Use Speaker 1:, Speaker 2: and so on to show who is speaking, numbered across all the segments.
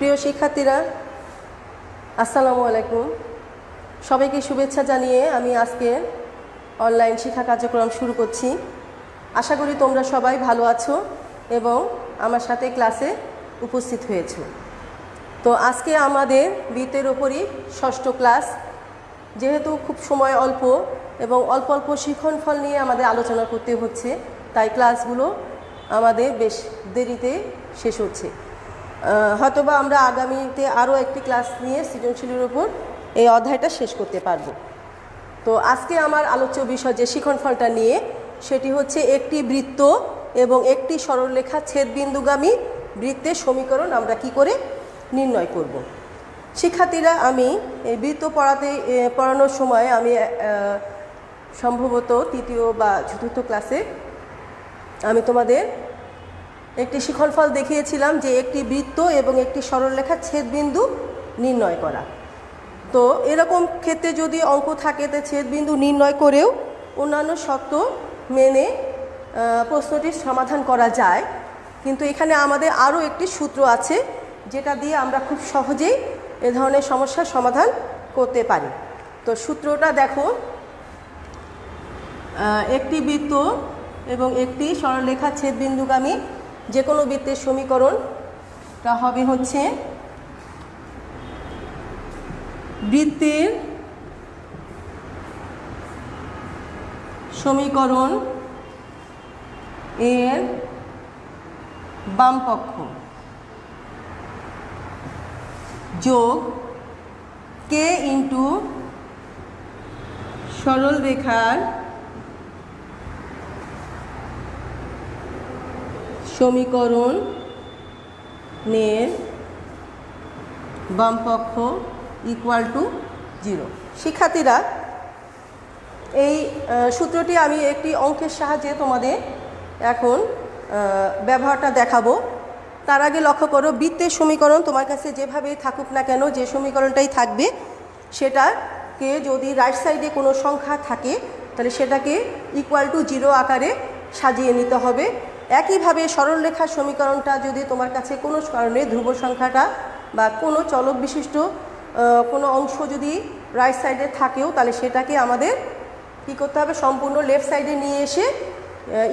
Speaker 1: প্রিয় শিক্ষার্থীরা, আসসালামু আলাইকুম। সবাইকে শুভেচ্ছা জানিয়ে আমি আজকে অনলাইন শিক্ষা কার্যক্রম শুরু করছি। আশা করি তোমরা সবাই ভালো আছো এবং আমার সাথে ক্লাসে উপস্থিত হয়েছো। তো আজকে আমাদের বৃত্তের ওপরই ষষ্ঠ ক্লাস। যেহেতু খুব সময় অল্প এবং অল্প অল্প শিক্ষণফল নিয়ে আমাদের আলোচনা করতে হচ্ছে, তাই ক্লাসগুলো আমাদের বেশ দেরিতে শেষ হচ্ছে। হয়তোবা আমরা আগামীতে আরও একটি ক্লাস নিয়ে সৃজনশীলের উপর এই অধ্যায়টা শেষ করতে পারব। তো আজকে আমার আলোচ্য বিষয় যে শিক্ষণফলটা নিয়ে, সেটি হচ্ছে একটি বৃত্ত এবং একটি সরলরেখা ছেদবিন্দুগামী বৃত্তের সমীকরণ আমরা কি করে নির্ণয় করব। শিক্ষার্থীরা, আমি এই বৃত্ত পড়ানোর সময় আমি সম্ভবত তৃতীয় বা চতুর্থ ক্লাসে আমি তোমাদের একটি শিক্ষণফল দেখিয়েছিলাম যে একটি বৃত্ত এবং একটি সরলরেখার ছেদবিন্দু নির্ণয় করা। তো এরকম ক্ষেত্রে যদি অঙ্ক থাকে, তো ছেদবিন্দু নির্ণয় করেও অন্যান্য শর্ত মেনে প্রশ্নটির সমাধান করা যায়। কিন্তু এখানে আমাদের আরও একটি সূত্র আছে, যেটা দিয়ে আমরা খুব সহজেই এ ধরনের সমস্যার সমাধান করতে পারি। তো সূত্রটা দেখো, একটি বৃত্ত এবং একটি সরলরেখা ছেদবিন্দুগামী যে কোনো বৃত্তের সমীকরণটা হবে হচ্ছে বৃত্তের সমীকরণ এর বামপক্ষ যোগ কে ইন্টু সরলরেখার সমীকরণের বামপক্ষ ইকুয়াল টু 0। শিক্ষার্থীরা, এই সূত্রটি আমি একটি অঙ্কের সাহায্যে তোমাদের এখন ব্যবহারটা দেখাবো। তার আগে লক্ষ্য করো, বৃত্তের সমীকরণ তোমার কাছে যেভাবেই থাকুক না কেন, যে সমীকরণটাই থাকবে সেটাকে যদি রাইট সাইডে কোনো সংখ্যা থাকে, তাহলে সেটাকে ইকুয়াল টু 0 আকারে সাজিয়ে নিতে হবে। একইভাবে সরলরেখার সমীকরণটা যদি তোমার কাছে কোনো কারণে ধ্রুব সংখ্যাটা বা কোনো চলক বিশিষ্ট কোনো অংশ যদি রাইট সাইডে থাকেও, তাহলে সেটাকে আমাদের কী করতে হবে, সম্পূর্ণ লেফট সাইডে নিয়ে এসে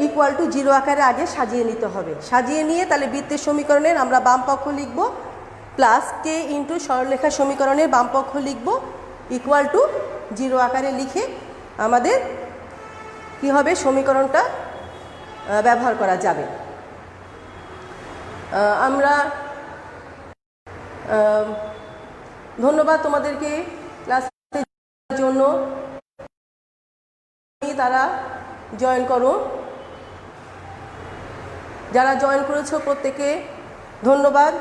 Speaker 1: ইকুয়াল টু 0 আকারে আগে সাজিয়ে নিতে হবে। সাজিয়ে নিয়ে তাহলে বৃত্তের সমীকরণের আমরা বামপক্ষ লিখব প্লাস কে ইন্টু সরলরেখার সমীকরণের বামপক্ষ লিখব ইকুয়াল টু 0 আকারে লিখে আমাদের কি হবে, সমীকরণটা ব্যবহার করা যাবে। আমরা ধন্যবাদ তোমাদেরকে ক্লাসের জন্য, তারা জয়েন করো। যারা জয়েন করেছো প্রত্যেকে ধন্যবাদ।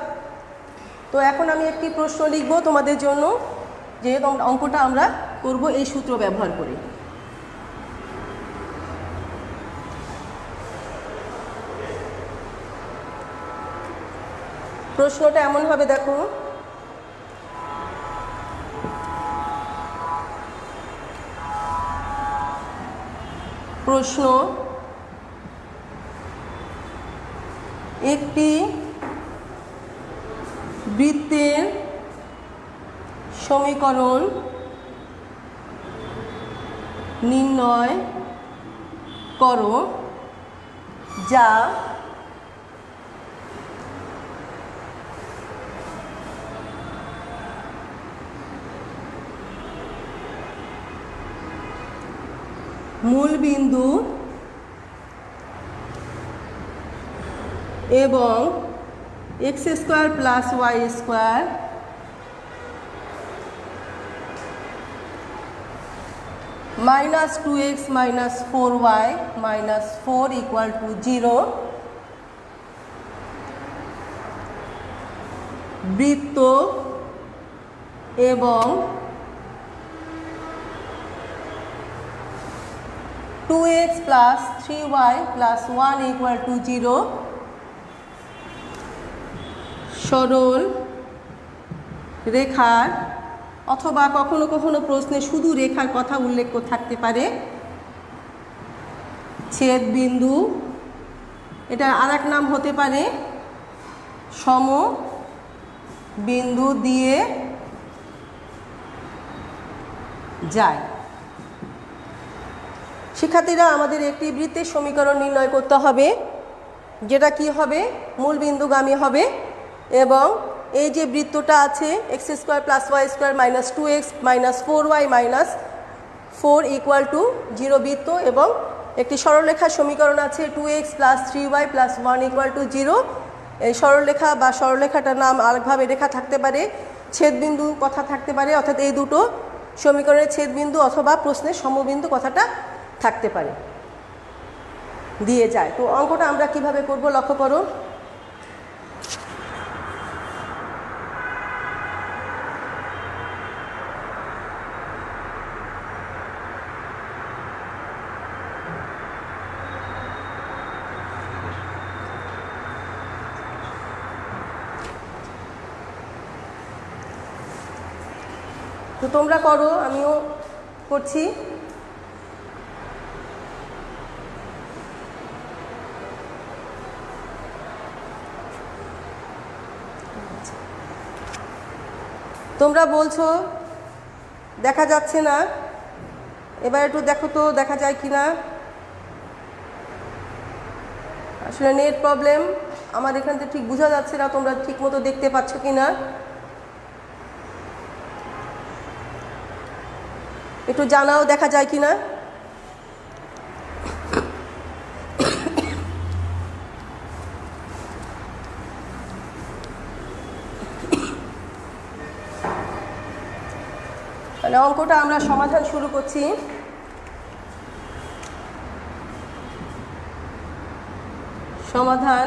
Speaker 1: তো এখন আমি একটি প্রশ্ন লিখব তোমাদের জন্য, যেহেতু অঙ্কটা আমরা করব এই সূত্র ব্যবহার করে। প্রশ্নটা এমনভাবে দেখো, প্রশ্ন: একটি বৃত্তের সমীকরণ নির্ণয় করো যা মূলবিন্দু এবং x² plus y² minus 2x minus 4y minus 4 equal to 0 বৃত্ত এবং 2x plus 3y plus 1 equal to 0 সরল রেখার, অথবা কখনো কখনো প্রশ্নে শুধু রেখার কথা উল্লেখ থাকতে পারে, ছেদবিন্দু, এটার আরেক নাম হতে পারে বিন্দু দিয়ে যায়। শিক্ষার্থীরা, আমাদের একটি বৃত্তের সমীকরণ নির্ণয় করতে হবে, যেটা কি হবে, মূল বিন্দুগামী হবে। এবং এই যে বৃত্তটা আছে x square plus Y square minus 2x minus 4y minus 4 equal to 0 বৃত্ত, এবং একটি সরলরেখার সমীকরণ আছে 2x plus 3y plus 1 equal to 0। এই সরলরেখা বা সরলরেখাটার নাম আরেকভাবে রেখা থাকতে পারে, ছেদবিন্দু কথা থাকতে পারে, অর্থাৎ এই দুটো সমীকরণের ছেদবিন্দু অথবা প্রশ্নের সমবিন্দু কথাটা থাকতে পারে, দিয়ে যায়। তো অঙ্কটা আমরা কিভাবে করব লক্ষ্য করো। তো তোমরা করো, আমিও করছি। তোমরা বলছো দেখা যাচ্ছে না, এবার একটু দেখো তো দেখা যায় কি না। আসলে নেট প্রবলেম, আমার এখান থেকে ঠিক বোঝা যাচ্ছে না তোমরা ঠিক মতো দেখতে পাচ্ছ কি না। একটু জানাও দেখা যায় কি না। তাহলে অঙ্কটা আমরা সমাধান শুরু করছি। সমাধান: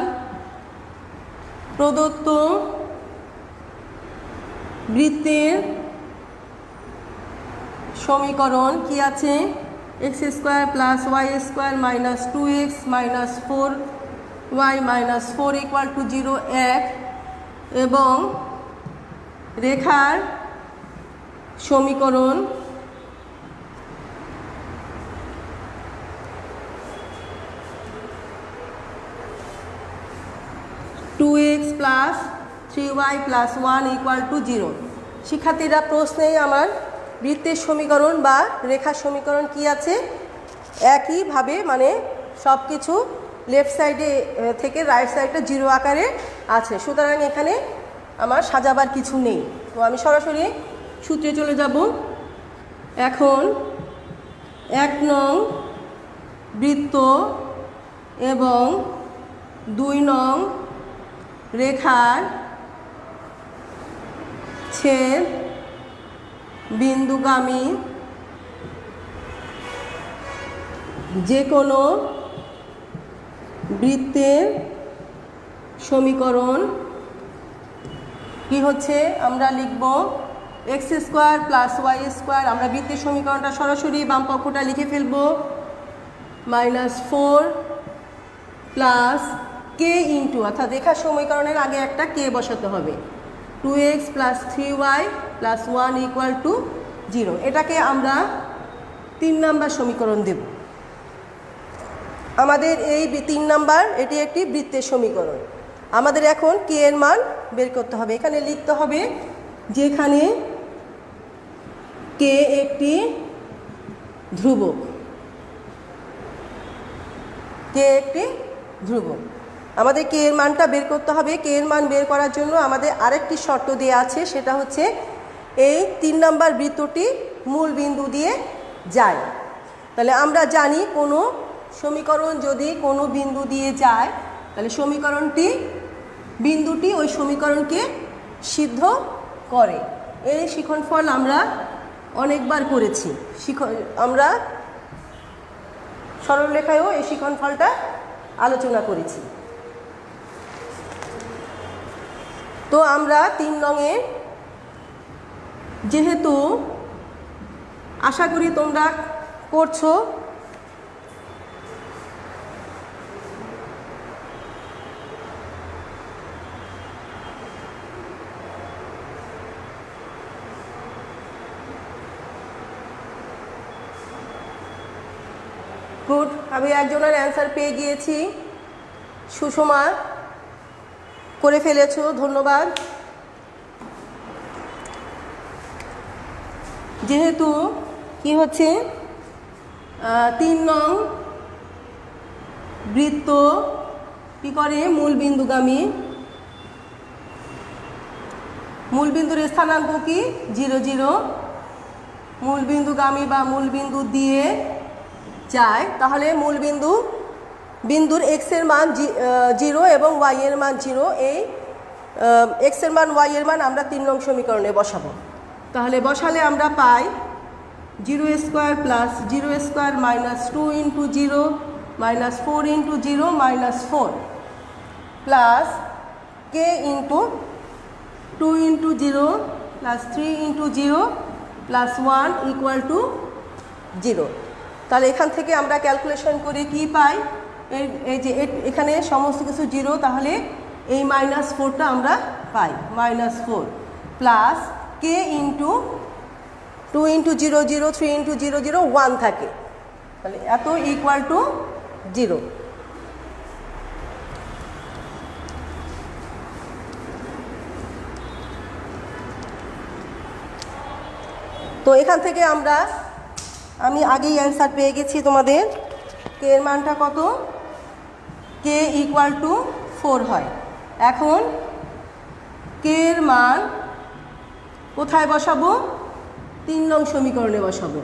Speaker 1: প্রদত্ত বৃত্তের সমীকরণ কি আছে, x square plus Y square minus 2x minus 4y minus 4 equal to 0 এক, এবং রেখার সমীকরণ two x plus 3y plus 1 equal to 0। শিক্ষার্থীরা, প্রশ্নেই আমার বৃত্তের সমীকরণ বা রেখার সমীকরণ কি আছে, একইভাবে মানে সব কিছু লেফট সাইডে থেকে রাইট সাইডটা 0 আকারে আছে, সুতরাং এখানে আমার সাজাবার কিছু নেই। তো আমি সরাসরি সূত্রে চলে যাব। এখন 1 নং বৃত্ত এবং 2 নং রেখার ছেদ বিন্দুগামী যে কোনো বৃত্তের সমীকরণ কি হচ্ছে, আমরা লিখব x square plus Y square. আমরা বৃত্তের সমীকরণটা সরাসরি বাম পক্ষটা লিখে ফেলব, মাইনাস 4 প্লাস কে ইন্টু, অর্থাৎ রেখার সমীকরণের আগে একটা কে বসাতে হবে, 2x plus 3y plus 1 equal to 0। এটাকে আমরা 3 নাম্বার সমীকরণ দেব। আমাদের এই 3 নাম্বার, এটি একটি বৃত্তের সমীকরণ। আমাদের এখন কে এর মান বের করতে হবে। এখানে লিখতে হবে যেখানে কে একটি ধ্রুবক, কে একটি ধ্রুবক। আমাদের কে এর মানটা বের করতে হবে। কে এর মান বের করার জন্য আমাদের আরেকটি শর্ত দেওয়া আছে, সেটা হচ্ছে এই 3 নাম্বার বৃত্তটি মূল বিন্দু দিয়ে যায়। তাহলে আমরা জানি কোনো সমীকরণ যদি কোনো বিন্দু দিয়ে যায়, তাহলে সমীকরণটি, বিন্দুটি ওই সমীকরণকে সিদ্ধ করে। এই শিখনফল আমরা অনেকবার করেছি, আমরা সরলরেখায়ও এই শিখনফলটা আলোচনা করেছি। তো আমরা 3 নংয়ে, যেহেতু আশা করি তোমরা করছো, গুড। আমি একজনের অ্যান্সার পেয়ে গিয়েছি, সুষমা করে ফেলেছো, ধন্যবাদ। যেহেতু কি হচ্ছে 3 নং বৃত্ত কি করে মূলবিন্দুগামী, মূলবিন্দুর স্থানাঙ্ক কি 0 0, মূলবিন্দুগামী বা মূলবিন্দু দিয়ে যায়, তাহলে বিন্দুর x এর মান 0 এবং y এর মান 0। এই x এর মান y এর মান আমরা 3 নং সমীকরণে বসাবো। তাহলে বসালে আমরা পাই 0 square plus 0 square minus 2 into 0 minus 4 into 0 minus 4 plus k into 2 into 0 plus 3 into 0 plus 1 equal to 0। তাহলে এখান থেকে আমরা ক্যালকুলেশন করে কি পাই, এই যে এখানে সমস্ত কিছু 0, তাহলে এই মাইনাস 4টা আমরা পাই, minus 4 plus k into 2 into 0 0 3 into 0 0 1 থাকে, তাহলে এত ইকুয়াল টু 0। তো এখান থেকে আমি আগেই অ্যান্সার পেয়ে গেছি তোমাদের। কে এর মানটা কত, কে ইকুয়াল টু 4 হয়। এখন কে এর মান কোথায় বসাবো, 3 নং সমীকরণে বসাবো।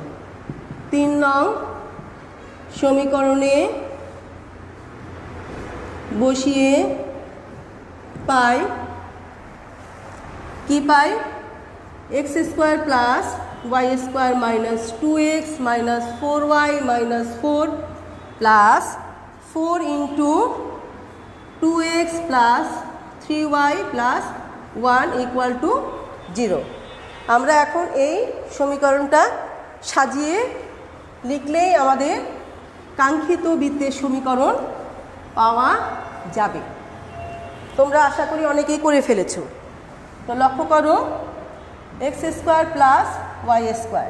Speaker 1: 3 নং সমীকরণে বসিয়ে পাই কি পাই, x square plus y square minus 2x minus 4y minus 4 plus 4 into 2x plus 3y plus 1 equal to 0। আমরা এখন এই সমীকরণটা সাজিয়ে লিখলেই আমাদের কাঙ্ক্ষিত বৃত্তের সমীকরণ পাওয়া যাবে। তোমরা আশা করি অনেকেই করে ফেলেছো। তো লক্ষ্য করো, x square plus y square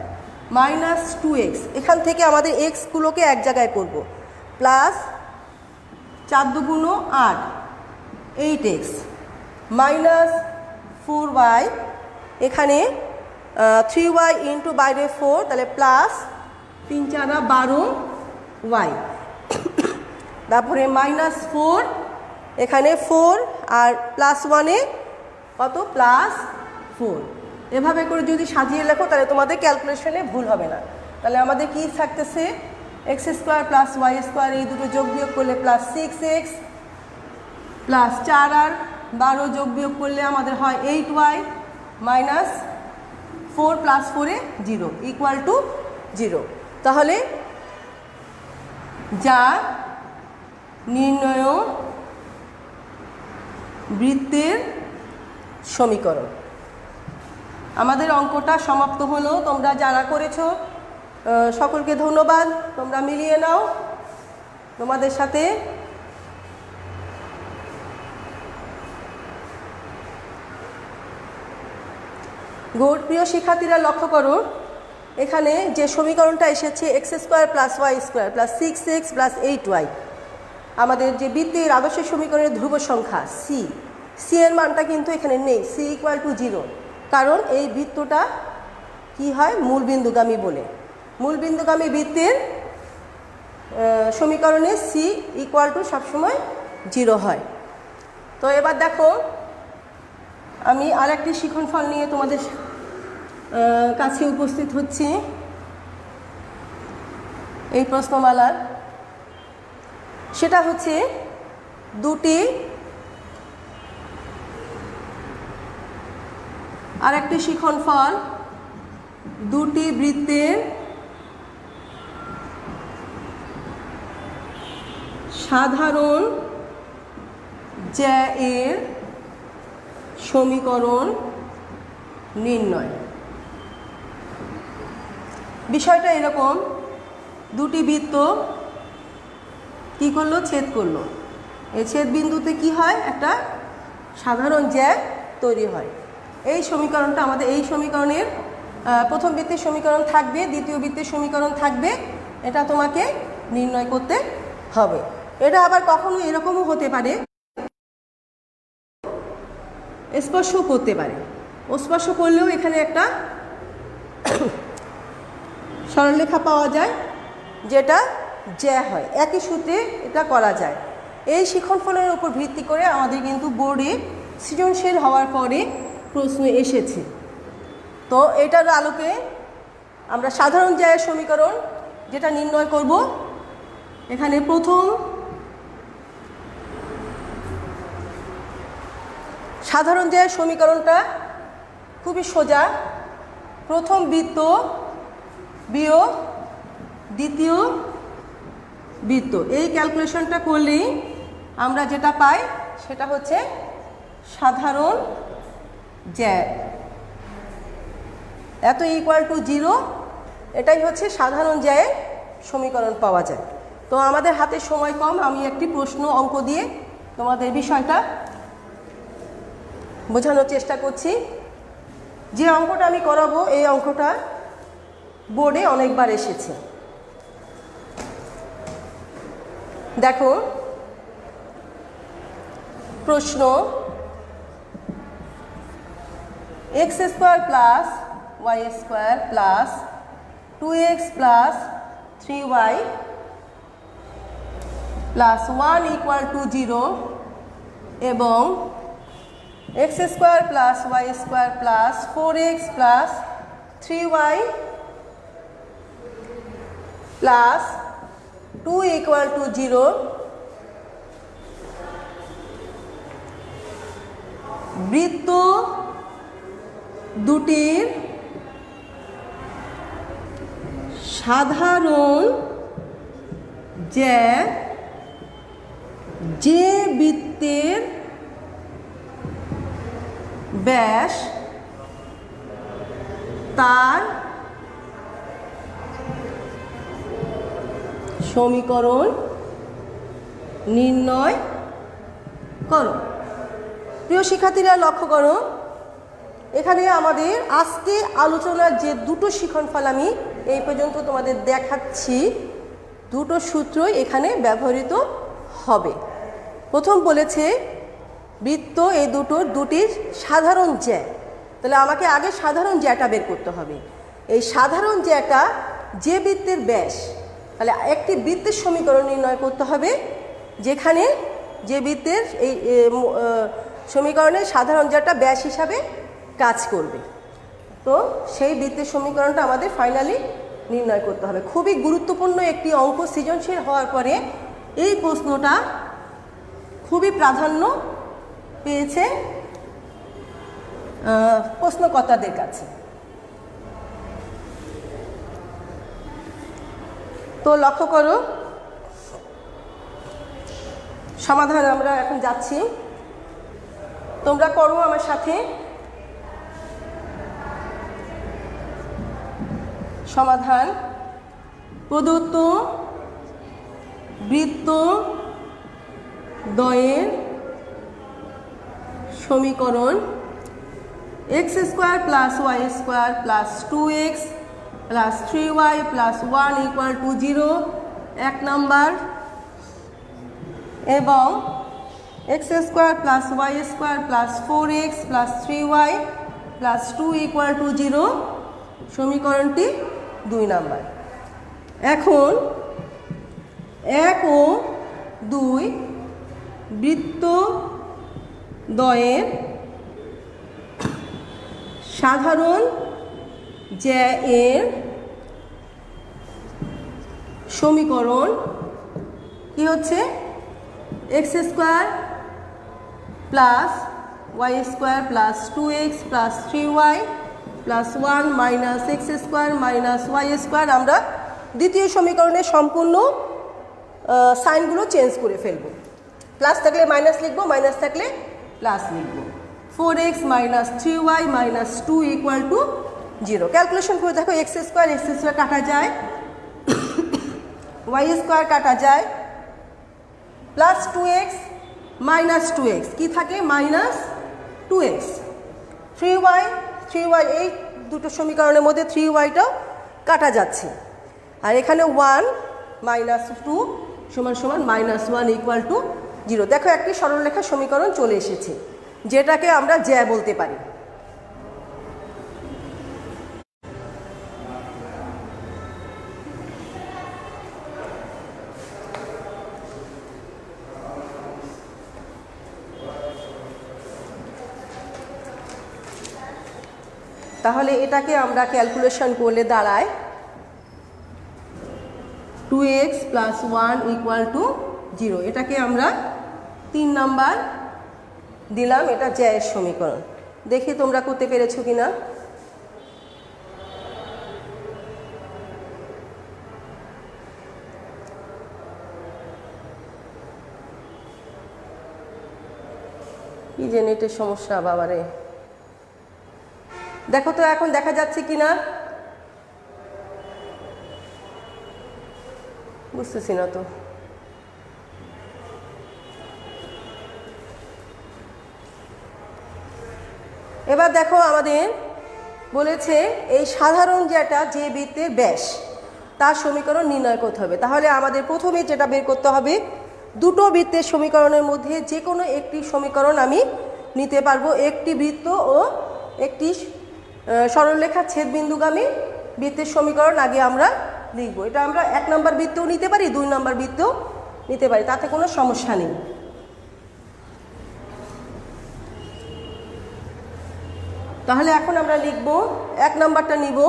Speaker 1: minus 2x, এখান থেকে আমাদের এক্সগুলোকে এক জায়গায় করব, প্লাস 4 দুগুণ 8 8x মাইনাস 4y, এখানে 3y ইন্টু বাইরে 4, তাহলে প্লাস 3 4 12y, তারপরে মাইনাস 4, এখানে 4 আর প্লাস 1-এ কত, প্লাস 4। এভাবে করে যদি সাজিয়ে লেখো তাহলে তোমাদের ক্যালকুলেশনে ভুল হবে না। তাহলে আমাদের কি থাকতেছে, x square plus Y square, এই দুটো যোগ বিয়োগ করলে প্লাস 6x প্লাস 4 আর 12 যোগ বিয়োগ করলে আমাদের হয় 8y মাইনাস 4 প্লাস 4-এ 0 ইকুয়াল টু 0। তাহলে যা নির্ণয় বৃত্তের সমীকরণ। আমাদের অঙ্কটা সমাপ্ত হলো। তোমরা যারা করেছো সকলকে ধন্যবাদ। তোমরা মিলিয়ে নাও তোমাদের সাথে। গুড। প্রিয় শিক্ষার্থীরা লক্ষ্য করো, এখানে যে সমীকরণটা এসেছে x square plus Y square plus 6x plus 8y, আমাদের যে বৃত্তের আদর্শ সমীকরণের ধ্রুব সংখ্যা সি এর মানটা কিন্তু এখানে নেই, সি ইকুয়াল টু 0, কারণ এই বৃত্তটা কি হয়, মূলবিন্দুগামী বলে। মূলবিন্দুগামী বৃত্তের সমীকরণে সি ইকুয়াল টু সবসময় 0 হয়। তো এবার দেখো, আমি আরেকটি শিক্ষণফল নিয়ে তোমাদের কাছে উপস্থিত হচ্ছি এই প্রশ্নমালার। সেটা হচ্ছে দুটি আরেকটি শিক্ষণফল, দুটি বৃত্তের সাধারণ জ্যা-এর সমীকরণ নির্ণয়। বিষয়টা এরকম, দুটি বৃত্ত কি করলো, ছেদ করলো। এই ছেদ বিন্দুতে কি হয়, একটা সাধারণ জ্যা তৈরি হয়। এই সমীকরণটা আমাদের, এই সমীকরণের প্রথম বৃত্তের সমীকরণ থাকবে, দ্বিতীয় বৃত্তের সমীকরণ থাকবে, এটা তোমাকে নির্ণয় করতে হবে। এটা আবার কখনো এরকমও হতে পারে, স্পর্শ করতে পারে। স্পর্শ করলেও এখানে একটা সরলরেখা পাওয়া যায় যেটা জ্যা হয়। একই সূত্রে এটা করা যায়। এই শিক্ষণফলের উপর ভিত্তি করে আমাদের কিন্তু বোর্ডে সৃজনশীল হওয়ার পরে প্রশ্ন এসেছে। তো এটার আলোকে আমরা সাধারণ জ্যায়ের সমীকরণ যেটা নির্ণয় করব, এখানে প্রথম সাধারণ জ্যায়ের সমীকরণটা খুবই সোজা। প্রথম বৃত্ত বিয়োগ দ্বিতীয় বৃত্ত, এই ক্যালকুলেশনটা করলেই আমরা যেটা পাই সেটা হচ্ছে সাধারণ জ্যা। এত ইকুয়াল টু 0, এটাই হচ্ছে সাধারণ জ্যায়ের সমীকরণ পাওয়া যায়। তো আমাদের হাতে সময় কম, আমি একটি প্রশ্ন অঙ্ক দিয়ে তোমাদের বিষয়টা বোঝানোর চেষ্টা করছি। যে অঙ্কটা আমি করাবো এই অঙ্কটা বোর্ডে অনেকবার এসেছে। দেখো প্রশ্ন, x² plus y² plus 2x plus 3y plus 1 equal to 0 এবং x² plus y² plus 4x plus 3y plus 2 equal to 0 বৃত্ত দুটির সাধারণ জ্যা যে বৃত্তের ব্যাস তার সমীকরণ নির্ণয় করো। প্রিয় শিক্ষার্থীরা লক্ষ্য করো, এখানে আমাদের আজকে আলোচনার যে দুটো শিক্ষণফল আমি এই পর্যন্ত তোমাদের দেখাচ্ছি, দুটো সূত্রই এখানে ব্যবহৃত হবে। প্রথম বলেছে বৃত্ত এই দুটির সাধারণ জ্যা। তাহলে আমাকে আগে সাধারণ জ্যাটা বের করতে হবে। এই সাধারণ জ্যাটা যে বৃত্তের ব্যাস, তাহলে একটি বৃত্তের সমীকরণ নির্ণয় করতে হবে যেখানে যে বৃত্তের এই সমীকরণে সাধারণ জ্যাটা ব্যাস হিসাবে কাজ করবে। তো সেই বৃত্তের সমীকরণটা আমাদের ফাইনালি নির্ণয় করতে হবে। খুবই গুরুত্বপূর্ণ একটি অঙ্ক, সৃজনশীল হওয়ার পরে এই প্রশ্নটা খুবই প্রাধান্য পেয়েছে প্রশ্নকর্তাদের কাছে। তো লক্ষ্য করো, সমাধান আমরা এখন যাচ্ছি, তোমরা করো আমার সাথে। সমাধান: প্রদত্ত বৃত্ত দ্বয়ের সমীকরণ x² plus y² plus 2x plus 3y plus 1 equal to 0 এক নাম্বার, এবং x² plus y² plus 4x plus 3y plus 2 equal to 0 সমীকরণটি 2 নাম্বার। এখন 1 ও 2 বৃত্ত দ্বয়ের সাধারণ জ্যা এর সমীকরণ কি হচ্ছে? x² plus y² plus 2x plus 3y plus 1 minus x² minus y²। আমরা দ্বিতীয় সমীকরণের সম্পূর্ণ সাইনগুলো চেঞ্জ করে ফেলবো। প্লাস থাকলে মাইনাস লিখবো, মাইনাস থাকলে প্লাস লিখবো। 4x minus 3y minus 2 equal to 0। Calculation করে দেখো, x² কাটা যায়, y² কাটা যায়, প্লাস 2x মাইনাস 2x কি থাকে? Minus 2x। 3y এই দুটো সমীকরণের মধ্যে 3yটাও কাটা যাচ্ছে, আর এখানে 1 মাইনাস 2 সমান সমান মাইনাস 1 ইকুয়াল টু 0। দেখো একটি সরলরেখা সমীকরণ চলে এসেছে, যেটাকে আমরা জ্যা বলতে পারি। তাহলে এটাকে আমরা ক্যালকুলেশন করলে দাঁড়ায় 2x + 1 = 0। এটাকে আমরা 3 নাম্বার দিলাম, এটা জ্যায়ের সমীকরণ। দেখি তোমরা করতে পেরেছো কিনা। কি যে নেটের সমস্যা বাবারে। দেখো তো এখন দেখা যাচ্ছে কিনা, বুঝতেছি না তো। এবার দেখো আমাদের বলেছে এই সাধারণ যেটা যে বৃত্তের ব্যাস তার সমীকরণ নির্ণয় করতে হবে। তাহলে আমাদের প্রথমে যেটা বের করতে হবে, দুটো বৃত্তের সমীকরণের মধ্যে যে কোনো একটি সমীকরণ আমি নিতে পারবো। একটি বৃত্ত ও একটি সরলরেখা ছেদবিন্দুগামী বৃত্তের সমীকরণ আগে আমরা লিখব। এটা আমরা 1 নম্বর বৃত্তও নিতে পারি, 2 নম্বর বৃত্তও নিতে পারি, তাতে কোনো সমস্যা নেই। তাহলে এখন আমরা লিখব, 1 নম্বরটা নিব।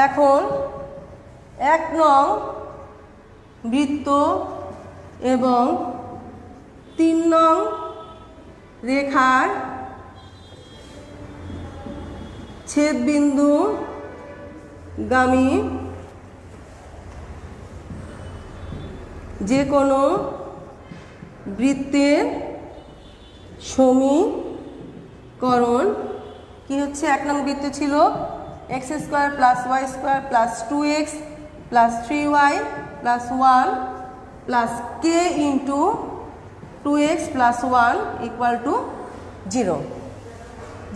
Speaker 1: এখন 1 নং বৃত্ত এবং 3 নং রেখার ছেদবিন্দুগামী যে কোনো বৃত্তের সমীকরণ কি হচ্ছে? 1 নং বৃত্ত ছিল x² + y² + 2x + 3y + 1 + k × 2x + 1 = 0।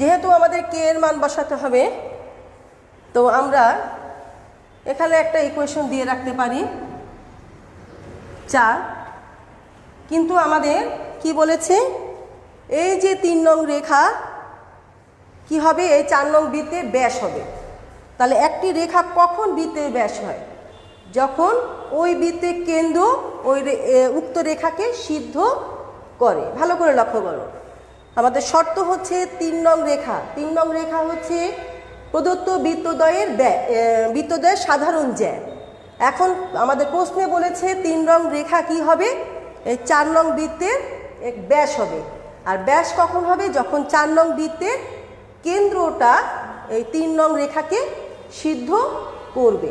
Speaker 1: যেহেতু আমাদের k এর মান বসাতে হবে, তো আমরা এখানে একটা ইকুয়েশন দিয়ে রাখতে পারি 4। কিন্তু আমাদের কি বলেছে, এই যে 3 নং রেখা কি হবে? এই 4 নং বৃত্তের ব্যাস হবে। তাহলে একটি রেখা কখন বৃত্তের ব্যাস হয়? যখন ওই বৃত্তের কেন্দ্র ওই উক্ত রেখাকে সিদ্ধ করে। ভালো করে লক্ষ্য করো, আমাদের শর্ত হচ্ছে 3 নং রেখা। 3 নং রেখা হচ্ছে প্রদত্ত বৃত্তদ্বয়ের সাধারণ জ্যা। এখন আমাদের প্রশ্নে বলেছে 3 নং রেখা কি হবে? এই 4 নং বৃত্তের এক ব্যাস হবে। আর ব্যাস কখন হবে? যখন 4 নং বৃত্তের কেন্দ্রটা এই 3 নং রেখাকে সিদ্ধ করবে।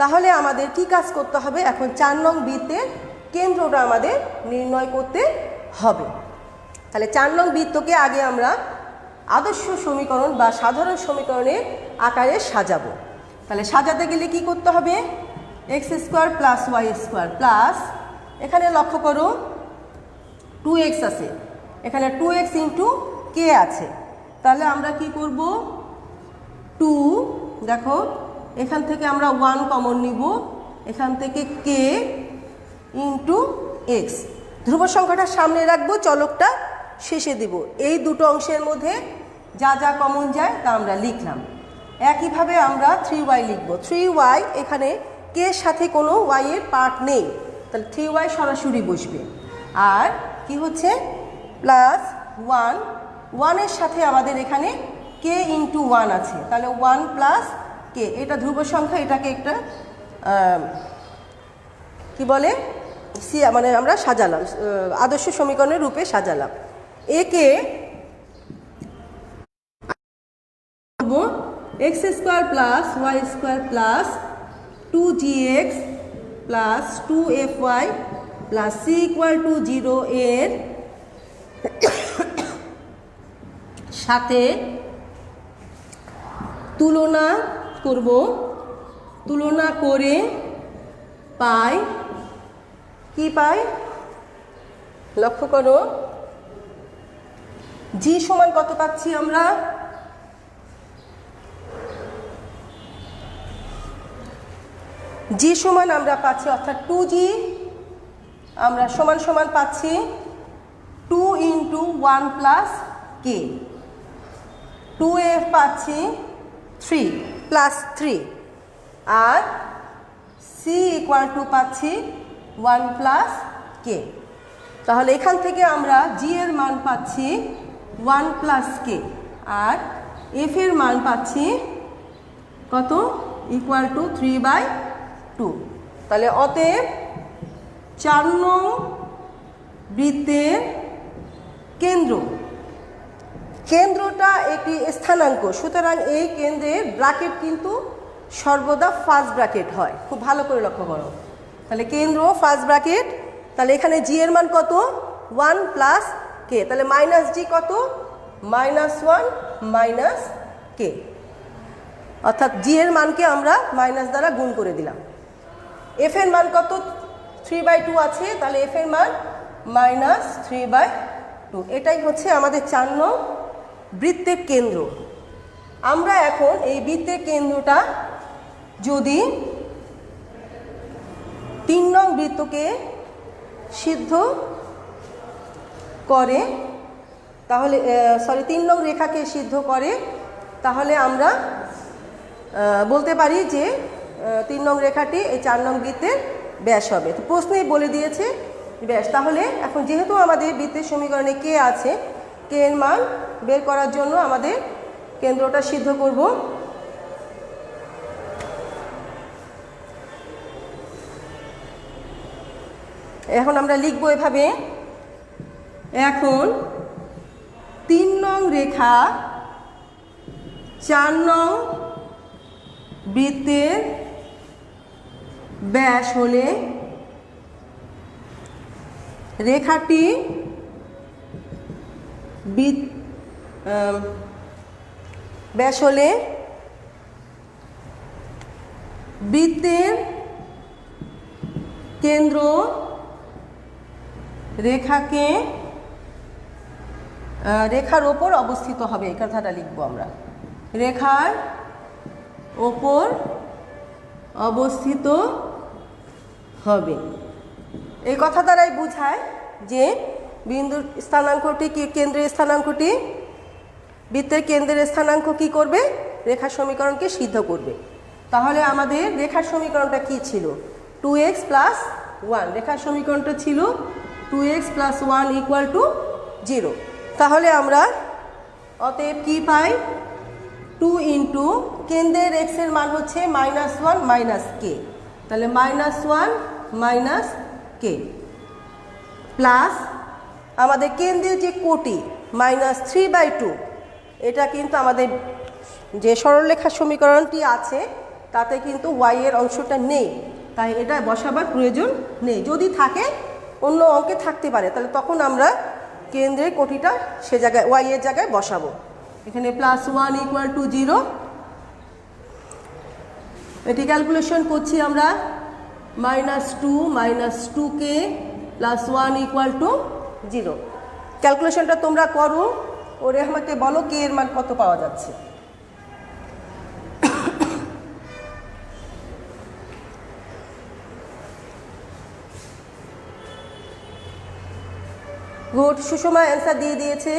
Speaker 1: তাহলে আমাদের কি কাজ করতে হবে? এখন 4 নং বৃত্তের কেন্দ্রটা আমাদের নির্ণয় করতে হবে। তাহলে 4 নং বৃত্তকে আগে আমরা আদর্শ সমীকরণ বা সাধারণ সমীকরণের আকারে সাজাবো। তাহলে সাজাতে গেলে কি করতে হবে? x² + y² প্লাস, এখানে লক্ষ্য করো 2x আছে, এখানে 2x × k আছে। তাহলে আমরা কি করব? 2, দেখো এখান থেকে আমরা 1 কমন নিব, এখান থেকে k × x। ধ্রুব সংখ্যাটা সামনে রাখবো, চলকটা শেষে দিব। এই দুটো অংশের মধ্যে যা যা কমন যায় তা আমরা লিখলাম। একইভাবে আমরা 3y লিখব। 3y, এখানে k এর সাথে কোনো y এর পার্ট নেই, তাহলে 3y সরাসরি বসবে। আর কি হচ্ছে? +1, 1 এর সাথে আমাদের এখানে k × 1 আছে, তাহলে 1 + k। এটা ধ্রুব সংখ্যা, এটাকে একটা কি বলে, মানে আমরা সাজালাম, আদর্শ সমীকরণের রূপে সাজালাম। একে x² + y² + 2gx + 2fy + c = 0 এর সাথে তুলনা করব। তুলনা করে পাই, কি পাই? লক্ষ্য করো, g সমান কত পাচ্ছি আমরা? g সমান আমরা পাচ্ছি, অর্থাৎ 2g আমরা সমান সমান পাচ্ছি 2 × 1 + k। 2f পাচ্ছি 3 + 3, আর c = পাচ্ছি 1 + k। তাহলে এখান থেকে আমরা g এর মান পাচ্ছি 1 + k। আর এফ এর মান পাচ্ছি কত, ইকুয়াল টু 3/2। তাহলে অতএব 4 নং বৃত্তের কেন্দ্রটা একটি স্থানাঙ্ক, সুতরাং এই কেন্দ্রের ব্র্যাকেট কিন্তু সর্বদা ফার্স্ট ব্র্যাকেট হয়। খুব ভালো করে লক্ষ্য করো। তাহলে কেন্দ্র ফার্স্ট ব্র্যাকেট, তাহলে এখানে জি এর মান কত, 1 প্লাস কে, তাহলে মাইনাস জি কত, -1 মাইনাস কে, অর্থাৎ জি এর মানকে আমরা মাইনাস দ্বারা গুণ করে দিলাম। এফ এর মান কত, 3/2 আছে, তাহলে এফ এর মান -3/2। এটাই হচ্ছে আমাদের 4 নং বৃত্তের কেন্দ্র। আমরা এখন এই বৃত্তের কেন্দ্রটা যদি 3 নং বৃত্তকে সিদ্ধ করে, তাহলে 3 নং রেখাকে সিদ্ধ করে, তাহলে আমরা বলতে পারি যে 3 নং রেখাটি এই 4 নং বৃত্তের ব্যাস হবে। তো প্রশ্নেই বলে দিয়েছে ব্যাস। তাহলে এখন যেহেতু আমাদের বৃত্তের সমীকরণে কে আছে, কে এর মান বের করার জন্য আমাদের কেন্দ্রটা সিদ্ধ করব। এখন আমরা লিখব এভাবে, এখন 3 নং রেখা 4 নং বৃত্তের ব্যাস হলে রেখাটি ব্যাস হলে বৃত্তের কেন্দ্র রেখার ওপর অবস্থিত হবে। এই কথাটা লিখবো আমরা, রেখার ওপর অবস্থিত হবে। এই কথা দ্বারাই বোঝায় যে বিন্দুর স্থানাঙ্কটি কি, কেন্দ্রের স্থানাঙ্কটি বৃত্তের কেন্দ্রের স্থানাঙ্ক কি করবে, রেখার সমীকরণকে সিদ্ধ করবে। তাহলে আমাদের রেখার সমীকরণটা কি ছিল, 2x + 1। রেখার সমীকরণটা ছিল 2x + 1 = 0। তাহলে আমরা অতএব কি পাই, 2 ইন্টু কেন্দ্রের x এর মান হচ্ছে -1 মাইনাস কে, তাহলে -1 মাইনাস কে প্লাস আমাদের কেন্দ্রের যে কোটি -3/2, এটা কিন্তু আমাদের যে সরলরেখার সমীকরণটি আছে তাতে কিন্তু y এর অংশটা নেই, তাই এটা বসাবার প্রয়োজন নেই। যদি থাকে অন্য অঙ্কে থাকতে পারে, তাহলে তখন আমরা কেন্দ্রের কোটিটা সে জায়গায় y এর জায়গায় বসাবো। এখানে +1 = 0। এটি ক্যালকুলেশন করছি আমরা, -2 - 2k + 1 = 0। ক্যালকুলেশনটা তোমরা করো, ওরে আমাকে বলো কে এর মান কত পাওয়া যাচ্ছে। গুড, সুষমা অ্যান্সার দিয়ে দিয়েছে,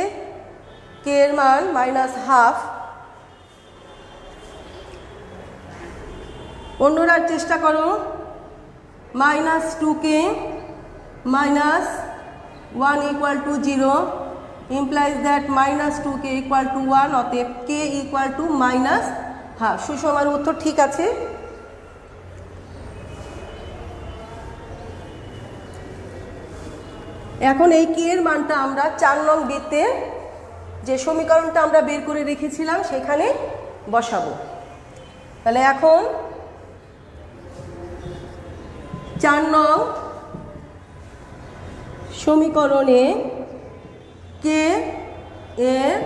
Speaker 1: কে এর মান -1/2। অন্যরা চেষ্টা করো, -2k - 1 = 0 implies that -2k = 1, অতএব k = -1/2। সুষমার উত্তর ঠিক আছে। এখন এই কে এর মানটা আমরা 4 নং বৃত্তের যে সমীকরণটা আমরা বের করে রেখেছিলাম সেখানে বসাবো। তাহলে এখন 4 নং সমীকরণে কে এর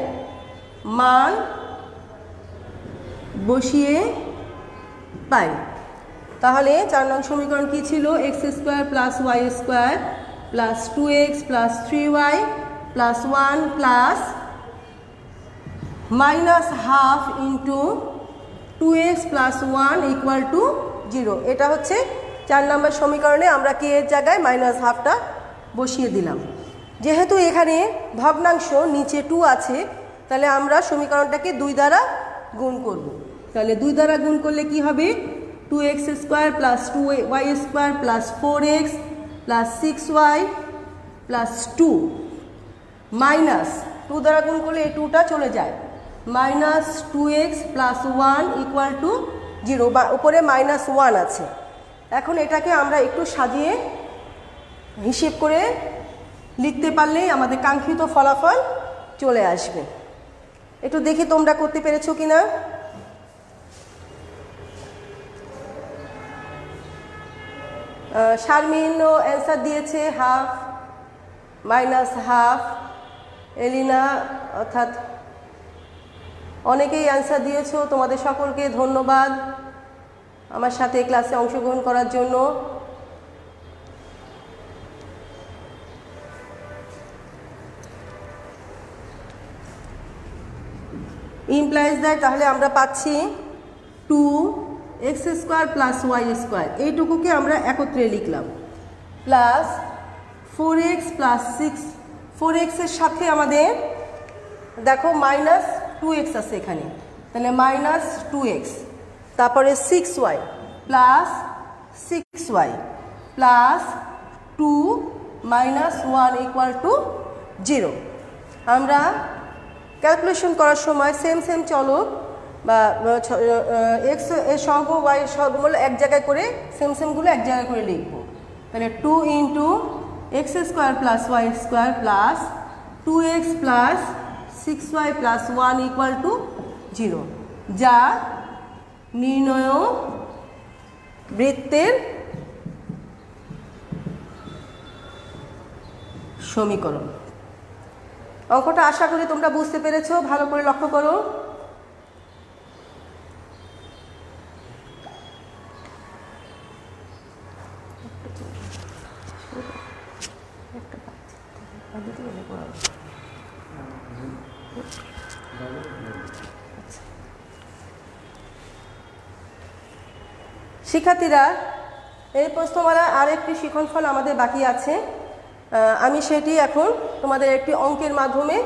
Speaker 1: মান বসিয়ে পাই। তাহলে 4 নং সমীকরণ কি ছিল, x² + y² + 2x + 3y + 1 + -1/2 × 2x + 1 = 0। এটা হচ্ছে 4 নম্বর সমীকরণে আমরা কে এর জায়গায় -1/2টা বসিয়ে দিলাম। যেহেতু এখানে ভগ্নাংশ নিচে 2 আছে, তাহলে আমরা সমীকরণটাকে 2 দ্বারা গুণ করব। তাহলে 2 দ্বারা গুণ করলে কি হবে, 2x² + 2y² + 4x + 6y + 2 - 2 দ্বারা গুণ করলে এই 2টা চলে যায়, minus 2x plus 1 equal to 0, বা উপরে মাইনাস 1 আছে। এখন এটাকে আমরা একটু সাজিয়ে হিসেব করে লিখতে পারলেই আমাদের কাঙ্ক্ষিত ফলাফল চলে আসবে। একটু দেখি তোমরা করতে পেরেছো কিনা। শারমিনও অ্যান্সার দিয়েছে হাফ, মাইনাস হাফ। এলিনা অর্থাৎ অনেকেই অ্যান্সার দিয়েছো, তোমাদের সকলকে ধন্যবাদ আমার সাথে ক্লাসে অংশগ্রহণ করার জন্য। ইমপ্লাইজ দ্যাট তাহলে আমরা পাচ্ছি 2x square plus Y square, এইটুকুকে আমরা একত্রে লিখলাম, প্লাস 4x প্লাস 6, 4x এর সাথে আমাদের দেখো মাইনাস 2x আছে এখানে, তাহলে মাইনাস 2x, তারপরে 6y plus 6y plus 2 minus 1 equal to 0। আমরা ক্যালকুলেশন করার সময় সেম সেম চলক বা এক্স এর সহগ ওয়াই এর সহগগুলো এক জায়গায় করে সেম সেমগুলো এক জায়গায় করে লিখবো। তাহলে 2 into x square plus Y square plus 2x plus 6y plus 1 equal to 0, যা নির্ণয় বৃত্তের সমীকরণ। অঙ্কটা আশা করি তোমরা বুঝতে পেরেছো, ভালো করে লক্ষ্য করো। শিক্ষার্থীরা, এই প্রশ্নমালার আরেকটি শিক্ষণফল আমাদের বাকি আছে, আমি সেটি এখন তোমাদের একটি অঙ্কের মাধ্যমে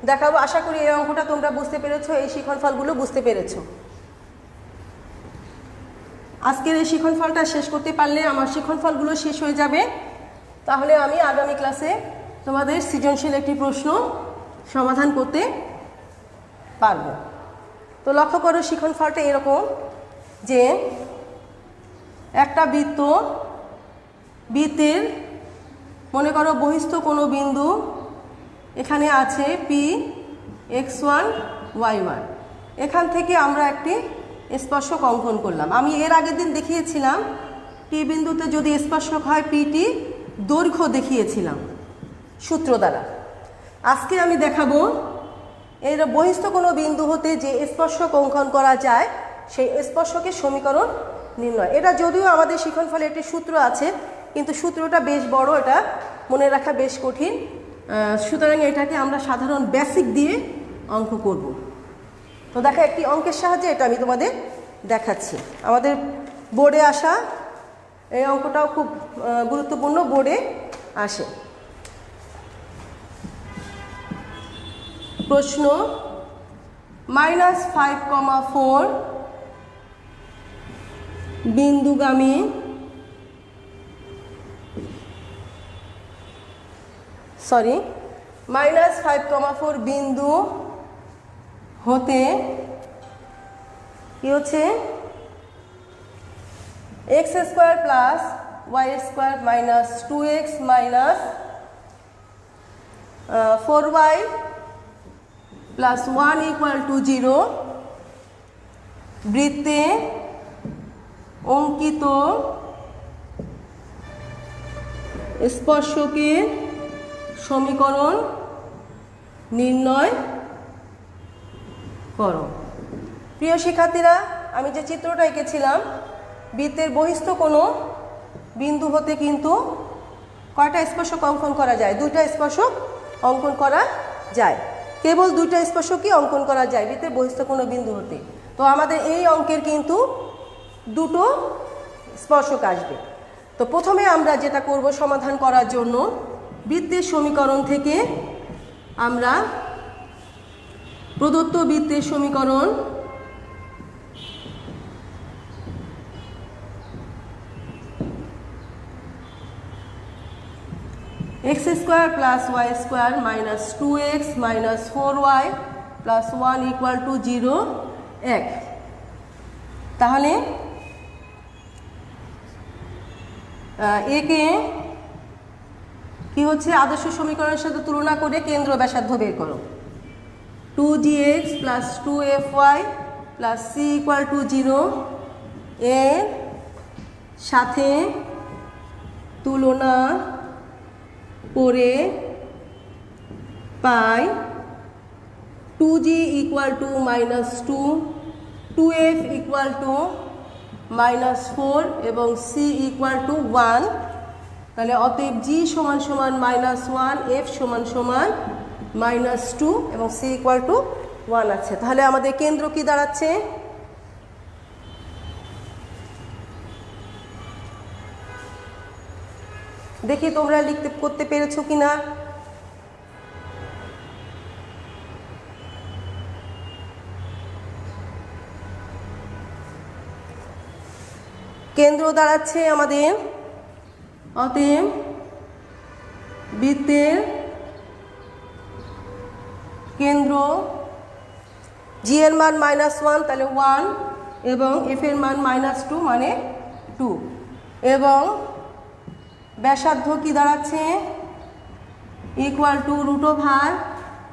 Speaker 1: দেখাবো। আশা করি এই অঙ্কটা তোমরা বুঝতে পেরেছো, এই শিক্ষণফলগুলো বুঝতে পেরেছো। আজকের এই শিক্ষণফলটা শেষ করতে পারলে আমার শিক্ষণফলগুলো শেষ হয়ে যাবে, তাহলে আমি আগামী ক্লাসে তোমাদের সৃজনশীল একটি প্রশ্ন সমাধান করতে পারবো। তো লক্ষ্য করো, শিক্ষণফলটা এরকম যে একটা বৃত্তের মনে করো বহিস্থ কোনো বিন্দু এখানে আছে P(x1, y1), এখান থেকে আমরা একটি স্পর্শক অঙ্কন করলাম। আমি এর আগের দিন দেখিয়েছিলাম টি বিন্দুতে যদি স্পর্শক হয় পিটি দৈর্ঘ্য দেখিয়েছিলাম সূত্র দ্বারা। আজকে আমি দেখাবো এর বহিস্থ কোনো বিন্দু হতে যে স্পর্শক অঙ্কন করা যায় সেই স্পর্শকের সমীকরণ নির্ণয়। এটা যদিও আমাদের শিক্ষণফলে একটি সূত্র আছে, কিন্তু সূত্রটা বেশ বড়, এটা মনে রাখা বেশ কঠিন, সুতরাং এটাকে আমরা সাধারণ বেসিক দিয়ে অঙ্ক করব। তো দেখো, একটি অঙ্কের সাহায্যে এটা আমি তোমাদের দেখাচ্ছি। আমাদের বোর্ডে আসা এই অঙ্কটাও খুব গুরুত্বপূর্ণ, বোর্ডে আসে। প্রশ্ন, -5,4 বিন্দুগামী -5,4 বিন্দু হতে কি হচ্ছে x square plus Y square minus 2x minus 4y plus 1 equal to 0 বৃত্তে অঙ্কিত স্পর্শকের সমীকরণ নির্ণয় করো। প্রিয় শিক্ষার্থীরা, আমি যে চিত্রটা এঁকেছিলাম, বৃত্তের বহিস্থ কোনো বিন্দু হতে কিন্তু কয়টা স্পর্শক অঙ্কন করা যায়? দুইটা স্পর্শক অঙ্কন করা যায়, কেবল দুইটা স্পর্শকই অঙ্কন করা যায় বৃত্তের বহিস্থ কোনো বিন্দু হতে। তো আমাদের এই অঙ্কের কিন্তু দুটো স্পর্শক আসবে। তো প্রথমে আমরা যেটা করব সমাধান করার জন্য, বৃত্তের সমীকরণ থেকে আমরা প্রদত্ত বৃত্তের সমীকরণ x² + y² - 2x - 4y plus 1 equal to 0 1। তাহলে একে কি হচ্ছে আদর্শ সমীকরণের সাথে তুলনা করে কেন্দ্র ব্যাসার্ধ বের করো। 2gx plus 2fy plus c equal to 0 এর সাথে তুলনা করে পাই 2g equal to -2, 2f equal to -4 এবং c ইকুয়াল টু 1। তাহলে অতএব g সমান সমান -1, f সমান সমান -2 এবং c ইকুয়াল টু 1 আছে। তাহলে আমাদের কেন্দ্র কি দাঁড়াচ্ছে? দেখি তোমরা করতে পেরেছো কিনা। কেন্দ্র দাঁড়াচ্ছে আমাদের, অতএব বৃত্তের কেন্দ্র g এর মান -1 তাহলে 1 এবং f এর মান -2 মানে 2 এবং ব্যাসার্ধ কি দাঁড়াচ্ছে ইকুয়াল টু √,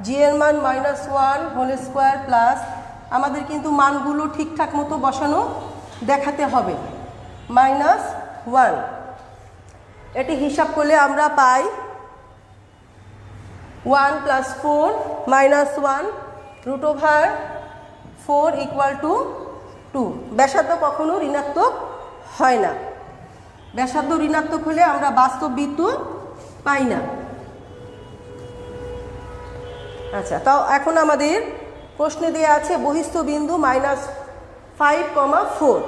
Speaker 1: g এর মান -1 হোল স্কোয়ার প্লাস আমাদের কিন্তু মানগুলো ঠিকঠাক মতো বসানো দেখাতে হবে -1। এটি হিসাব করলে আমরা পাই 1 + 4 -1 √4 ইকুয়াল টু 2। ব্যাসার্ধ কখনো ঋণাত্মক হয় না, ব্যাসার্ধ ঋণাত্মক হলে আমরা বাস্তব বৃত্ত পাই না। আচ্ছা, তাও এখন আমাদের প্রশ্নে দেওয়া আছে বহিস্থ বিন্দু -5,4।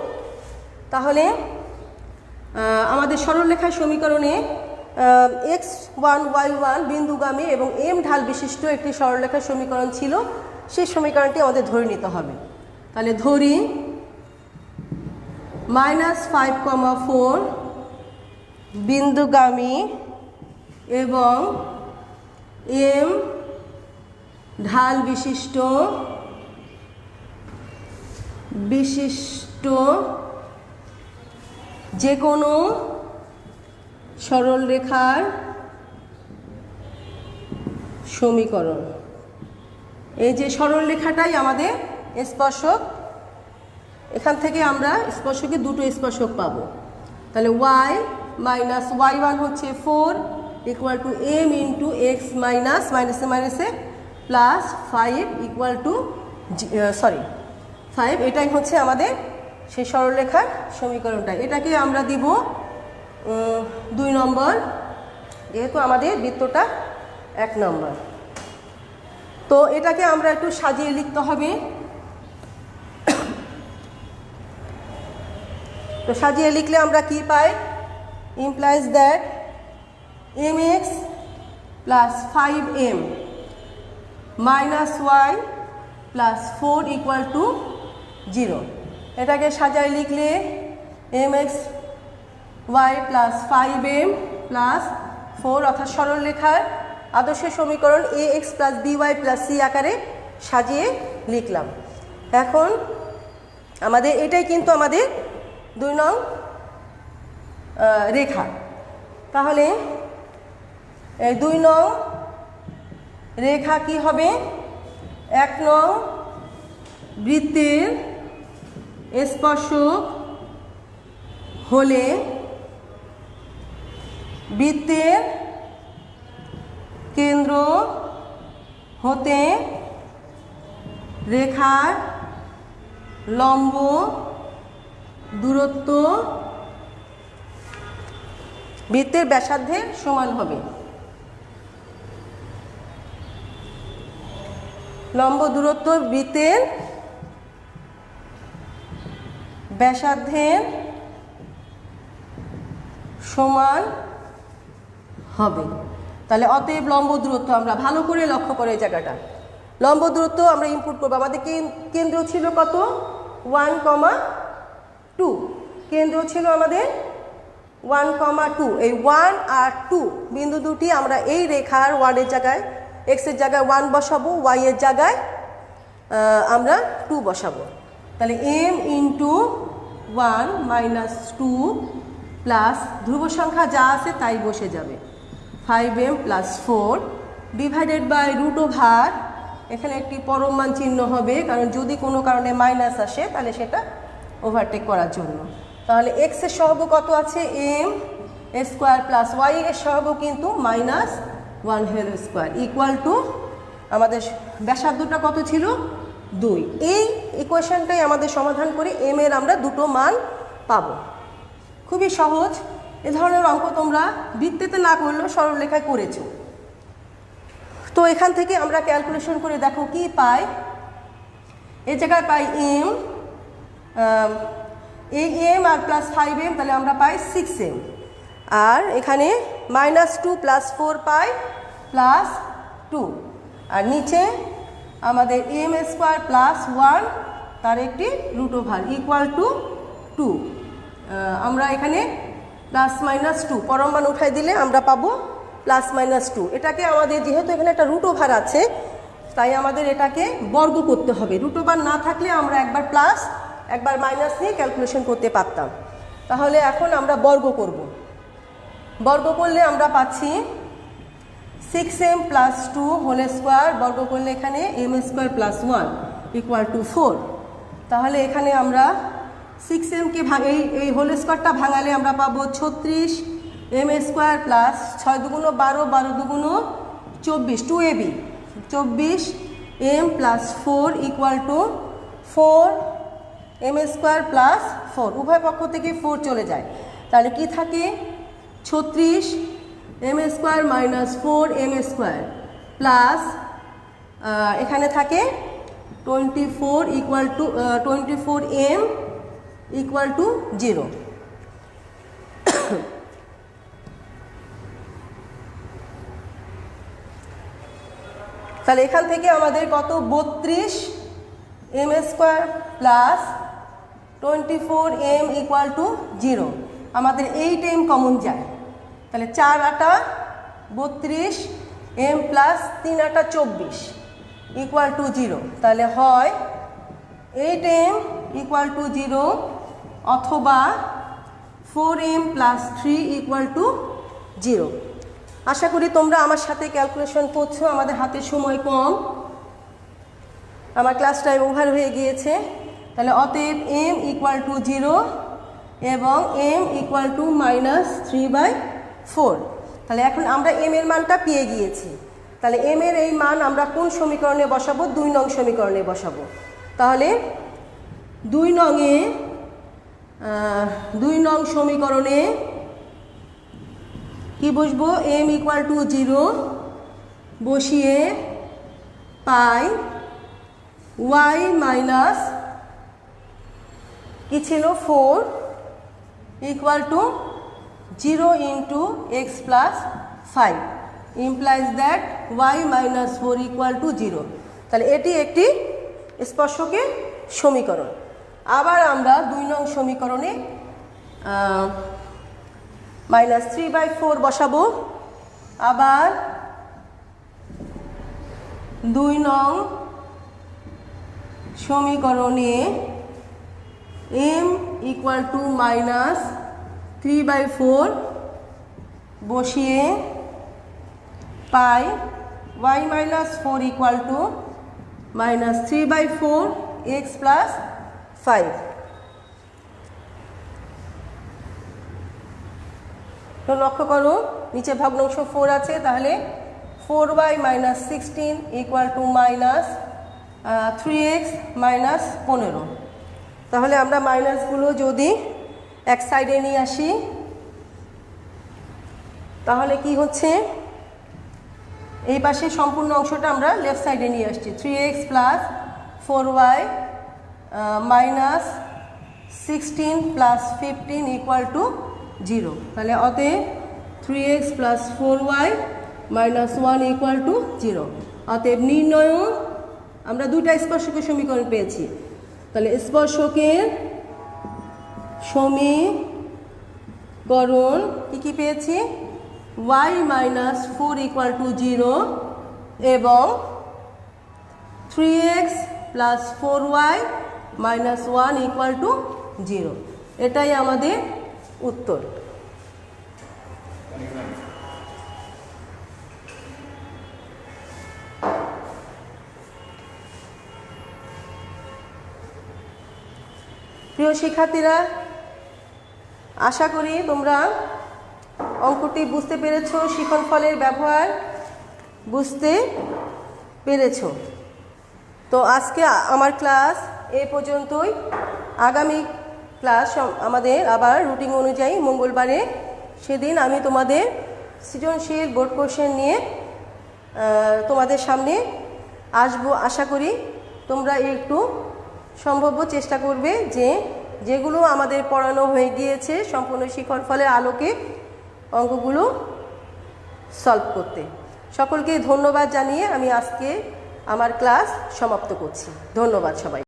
Speaker 1: তাহলে আমাদের সরলরেখার সমীকরণে x1 y1 বিন্দুগামী এবং m ঢাল বিশিষ্ট একটি সরলরেখার সমীকরণ ছিল, সেই সমীকরণটি আমাদের ধরে নিতে হবে। তাহলে ধরি -5,4 বিন্দুগামী এবং m ঢাল বিশিষ্ট যে কোনো সরলরেখার সমীকরণ। এই যে সরলরেখাটাই আমাদের স্পর্শক, এখান থেকে আমরা স্পর্শকে দুটো স্পর্শক পাবো। তাহলে y - y1 হচ্ছে 4 equal two m into x মাইনাসে প্লাস 5 ইকুয়াল টু 5। এটাই হচ্ছে আমাদের সেই সরলরেখার সমীকরণটা। এটাকে আমরা দিব 2 নম্বর, যেহেতু আমাদের বৃত্তটা 1 নম্বর। তো এটাকে আমরা একটু সাজিয়ে লিখতে হবে। তো সাজিয়ে লিখলে আমরা কি পাই? Implies that mx plus 5m -y plus 4 equal to 0। এটাকে সাজায় লিখলে mx y plus 5m plus 4 অর্থাৎ সরলরেখার আদর্শ সমীকরণ ax plus by plus c আকারে সাজিয়ে লিখলাম। এখন আমাদের এটাই কিন্তু আমাদের 2 নং রেখা। তাহলে এই 2 নং রেখা কি হবে? 1 নং বৃত্তের স্পর্শক হলে বৃত্তের কেন্দ্র হতে রেখার লম্ব দূরত্ব বৃত্তের ব্যাসার্ধের সমান হবে। লম্ব দূরত্ব বৃত্তের ব্যাসার্ধের সমান হবে। তাহলে অতএব লম্ব দূরত্ব আমরা ভালো করে লক্ষ্য করে এই জায়গাটা, লম্ব দূরত্ব আমরা ইনপুট করবো। আমাদের কেন্দ্র ছিল কত? 1,2। কেন্দ্র ছিল আমাদের 1,2। এই 1 আর 2 বিন্দু দুটি আমরা এই রেখার 1 এর জায়গায় x এর জায়গায় 1 বসাবো, y এর জায়গায় আমরা 2 বসাবো। তাহলে m ইন্টু 1 মাইনাস 2 প্লাস ধ্রুব সংখ্যা যা আছে তাই বসে যাবে 5m plus 4 divided by root over, এখানে একটি পরম মান চিহ্ন হবে, কারণ যদি কোনো কারণে মাইনাস আসে তাহলে সেটা ওভারটেক করার জন্য। তাহলে x এর সহগ কত আছে m স্কোয়ার প্লাস y এর সহগ কিন্তু minus 1 whole square equal to আমাদের ব্যাসার্ধটা কত ছিল 2। এই ইকুয়েশনটাই আমাদের সমাধান করে m এর আমরা দুটো মান পাবো। খুবই সহজ। এ ধরনের অঙ্ক তোমরা বৃত্তিতে না করলেও সরলরেখায় করেছো। তো এখান থেকে আমরা ক্যালকুলেশন করে দেখো কি পাই। এই জায়গায় পাই m, এই m আর প্লাস 5m, তাহলে আমরা পাই 6m। আর এখানে -2 প্লাস 4 পাই প্লাস 2, আর নিচে আমাদের m স্কোয়ার প্লাস 1 তার একটি রুট ওভার ইকুয়াল টু 2। আমরা এখানে প্লাস মাইনাস 2 পরম মান উঠাই দিলে আমরা পাবো প্লাস মাইনাস 2। এটাকে আমাদের যেহেতু এখানে একটা রুট ওভার আছে তাই আমাদের এটাকে বর্গ করতে হবে। রুট ওভার না থাকলে আমরা একবার প্লাস একবার মাইনাস নিয়ে ক্যালকুলেশন করতে পারতাম। তাহলে এখন আমরা বর্গ করব। বর্গ করলে আমরা পাচ্ছি 6m প্লাস 2 হোল স্কোয়ার, বর্গ করলে এখানে m square plus 1 equal two 4। তাহলে এখানে আমরা 6mকে এই হোল স্কোয়ারটা ভাঙালে আমরা পাবো 36 m স্কোয়ার প্লাস 6 দুগুণ 12, 12 দুগুণ 24, 2ab 24 m plus 4 equal two 4 m square plus 4। উভয় পক্ষ থেকে 4 চলে যায়, তাহলে কি থাকে 36 m square minus 4 m square plus এখানে থাকে 24 equal to 24m equal to 0। তাহলে এখান থেকে আমাদের কত 32 m square plus 24m equal to 0। আমাদের 8m কমন যায়, তাহলে 4 আটা 32 m প্লাস 3 আটা 24 ইকুয়াল টু 0। তাহলে হয় 8m ইকুয়াল টু 0 অথবা 4m প্লাস 3 ইকুয়াল টু 0। আশা করি তোমরা আমার সাথে ক্যালকুলেশন করছো। আমাদের হাতে সময় কম, আমার ক্লাস টাইম ওভার হয়ে গিয়েছে। তাহলে অতএব m ইকুয়াল টু 0 এবং m ইকুয়াল টু -3/4। তাহলে এখন আমরা m এর মানটা পেয়ে গিয়েছি। তাহলে m এর এই মান আমরা কোন সমীকরণে বসাবো? 2 নং সমীকরণে বসাবো। তাহলে 2 নং সমীকরণে কি বসবো? m ইকুয়াল টু 0 বসিয়ে পাই y মাইনাস কি ছিল 4 equal to 0 into x plus 5 implies that y minus 4 equal to 0। তাহলে এটি একটি স্পর্শকের সমীকরণ। আবার আমরা 2 নং সমীকরণে -3/4 বসাবো। আবার 2 নং সমীকরণে m ইকুয়াল টু -3/4 বসিয়ে পাই y minus 4 equal two -3/4 x plus 5। তো লক্ষ্য করো নিচে ভগ্নাংশ 4 আছে, তাহলে 4y minus 16 equal to -3x minus 15। তাহলে আমরা মাইনাসগুলো যদি এক সাইডে নিয়ে আসি তাহলে কি হচ্ছে, এই পাশে সম্পূর্ণ অংশটা আমরা লেফট সাইডে নিয়ে আসছি। 3x plus 4y minus 16 plus 15 equal to 0। তাহলে অতএব 3x plus 4y minus 1 equal to 0। অতএব নির্ণয় আমরা দুইটা স্পর্শকের সমীকরণ পেয়েছি। তাহলে স্পর্শকের সমীকরণ কি পেয়েছি? y মাইনাস 4 ইকুয়াল টু 0 এবং 3x plus 4y minus 1 equal to 0। এটাই আমাদের উত্তর। প্রিয় শিক্ষার্থীরা, আশা করি তোমরা অঙ্কটি বুঝতে পেরেছো, শিক্ষণফলের ব্যবহার বুঝতে পেরেছো। তো আজকে আমার ক্লাস এ পর্যন্তই। আগামী ক্লাস আমাদের আবার রুটিন অনুযায়ী মঙ্গলবারে, সেদিন আমি তোমাদের সৃজনশীল বোর্ড কোশ্চেন নিয়ে তোমাদের সামনে আসবো। আশা করি তোমরা একটু সম্ভাব্য চেষ্টা করবে যে যেগুলো আমাদের পড়ানো হয়ে গিয়েছে সম্পূর্ণ শিক্ষণফলের আলোকে অঙ্কগুলো সলভ করতে। সকলকে ধন্যবাদ জানিয়ে আমি আজকে আমার ক্লাস সমাপ্ত করছি। ধন্যবাদ সবাই।